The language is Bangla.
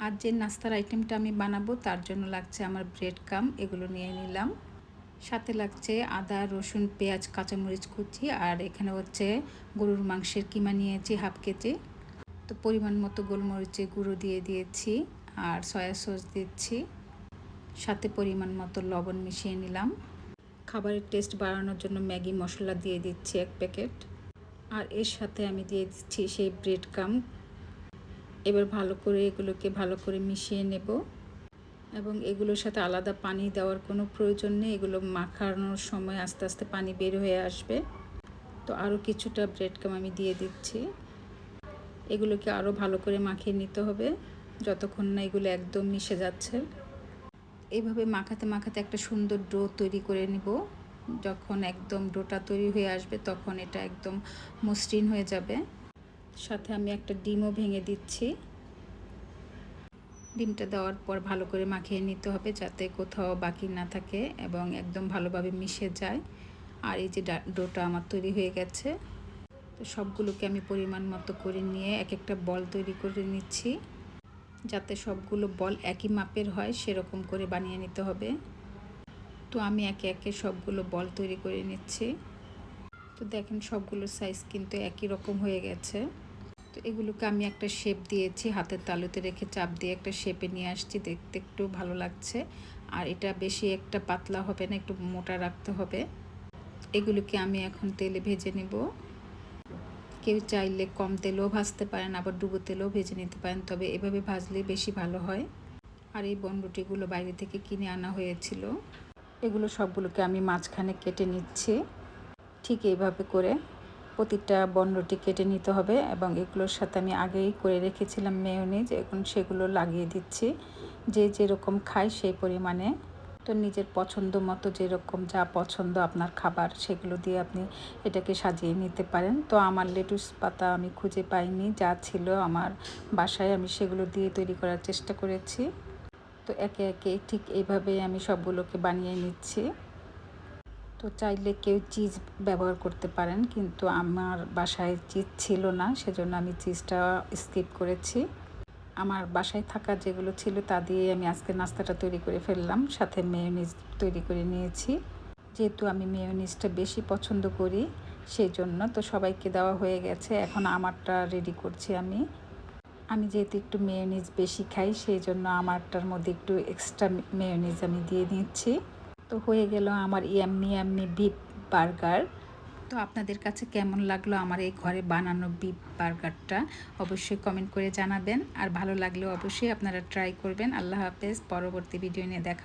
আর যে নাস্তার আইটেমটা আমি বানাবো তার জন্য লাগছে আমার ব্রেড কাম, এগুলো নিয়ে নিলাম। সাথে লাগছে আদা, রসুন, পেঁয়াজ, কাঁচামরিচ কুচি, আর এখানে হচ্ছে গরুর মাংসের কিমা নিয়েছি হাফ কেজি। তো পরিমাণ মতো গোলমরিচের গুঁড়ো দিয়ে দিয়েছি আর সয়া সস দিচ্ছি, সাথে পরিমাণ মতো লবণ মিশিয়ে নিলাম। খাবারের টেস্ট বাড়ানোর জন্য ম্যাগি মশলা দিয়ে দিচ্ছি 1 প্যাকেট। আর এর সাথে আমি দিয়ে দিচ্ছি সেই ব্রেড কাম। এবার এগুলোকে ভালো করে মিশিয়ে নেব এবং এগুলোর সাথে আলাদা পানি দেওয়ার কোনো প্রয়োজন নেই। এগুলো মাখানোর সময় আস্তে আস্তে পানি বের হয়ে আসবে। তো আরও কিছুটা ব্রেড কাম আমি দিয়ে দিচ্ছি। এগুলোকে আরও ভালো করে মাখিয়ে নিতে হবে যতক্ষণ না এগুলো একদম মিশে যাচ্ছে। এইভাবে মাখাতে মাখাতে একটা সুন্দর ডো তৈরি করে নিব। যখন একদম ডোটা তৈরি হয়ে আসবে তখন এটা একদম মসৃণ হয়ে যাবে। সাথে আমি একটা ডিমও ভেঙে দিচ্ছি। ডিমটা দেওয়ার পর ভালো করে মাখিয়ে নিতে হবে যাতে কোথাও বাকি না থাকে এবং একদম ভালোভাবে মিশে যায়। আর এই যে ডোটা আমার তৈরি হয়ে গেছে। তো সবগুলোকে আমি পরিমাণ মতো করে নিয়ে এক একটা বল তৈরি করে নিচ্ছি, যাতে সবগুলো বল একই মাপের হয় সেরকম করে বানিয়ে নিতে হবে। তো আমি একে একে সবগুলো বল তৈরি করে নিচ্ছি। তো দেখেন সবগুলো সাইজ কিন্তু একই রকম হয়ে গেছে। তো এগুলোকে আমি একটা শেপ দিয়েছি, হাতের তালুতে রেখে চাপ দিয়ে একটা শেপে নিয়ে আসছি, দেখতে একটু ভালো লাগছে। আর এটা বেশি একটা পাতলা হবে না, একটু মোটা রাখতে হবে। এগুলোকে আমি এখন তেলে ভেজে নেব। কেউ চাইলে কম তেলেও ভাজতে পারেন, আবার ডুবো তেলেও ভেজে নিতে পারেন, তবে এভাবে ভাজলে বেশি ভালো হয়। আর এই বনরুটিগুলো বাইরে থেকে কিনে আনা হয়েছিল। এগুলো সবগুলোকে আমি মাঝখানে কেটে নিচ্ছি। ঠিক এইভাবে করে প্রতিটা বনরুটি কেটে নিতে হবে এবং এগুলোর সাথে আমি আগেই করে রেখেছিলাম মেয়োনিজ, এখন সেগুলো লাগিয়ে দিচ্ছি। যে যেরকম খায় সেই পরিমাণে। তো নিজের পছন্দ মতো যেরকম যা পছন্দ আপনার খাবার সেগুলো দিয়ে আপনি এটাকে সাজিয়ে নিতে পারেন। তো আমার লেটুস পাতা আমি খুঁজে পাইনি, যা ছিল আমার বাসায় আমি সেগুলো দিয়ে তৈরি করার চেষ্টা করেছি। তো একে একে ঠিক এইভাবেই আমি সবগুলোকে বানিয়ে নিচ্ছি। তো চাইলে কেউ চিজ ব্যবহার করতে পারেন, কিন্তু আমার বাসায় চিজ ছিল না, সেজন্য আমি চিজটা স্কিপ করেছি। আমার বাসায় থাকা যেগুলো ছিল তা দিয়ে আমি আজকে নাস্তাটা তৈরি করে ফেললাম। সাথে মেয়োনিজ তৈরি করে নিয়েছি, যেহেতু আমি মেয়োনিজটা বেশি পছন্দ করি সেই জন্য। তো সবাইকে দেওয়া হয়ে গেছে, এখন আমারটা রেডি করছি আমি। আমি যেহেতু একটু মেয়োনিজ বেশি খাই সেই জন্য আমারটার মধ্যে একটু এক্সট্রা মেয়োনিজ আমি দিয়ে নিচ্ছি। তো হয়ে গেল আমার ইয়াম্মি ইয়াম্মি বিফ বার্গার। তো আপনাদের কাছে কেমন লাগলো আমার এই ঘরে বানানো বিফ বার্গারটা অবশ্যই কমেন্ট করে জানাবেন। আর ভালো লাগলেও অবশ্যই আপনারা ট্রাই করবেন। আল্লাহ হাফেজ, পরবর্তী ভিডিও নিয়ে দেখা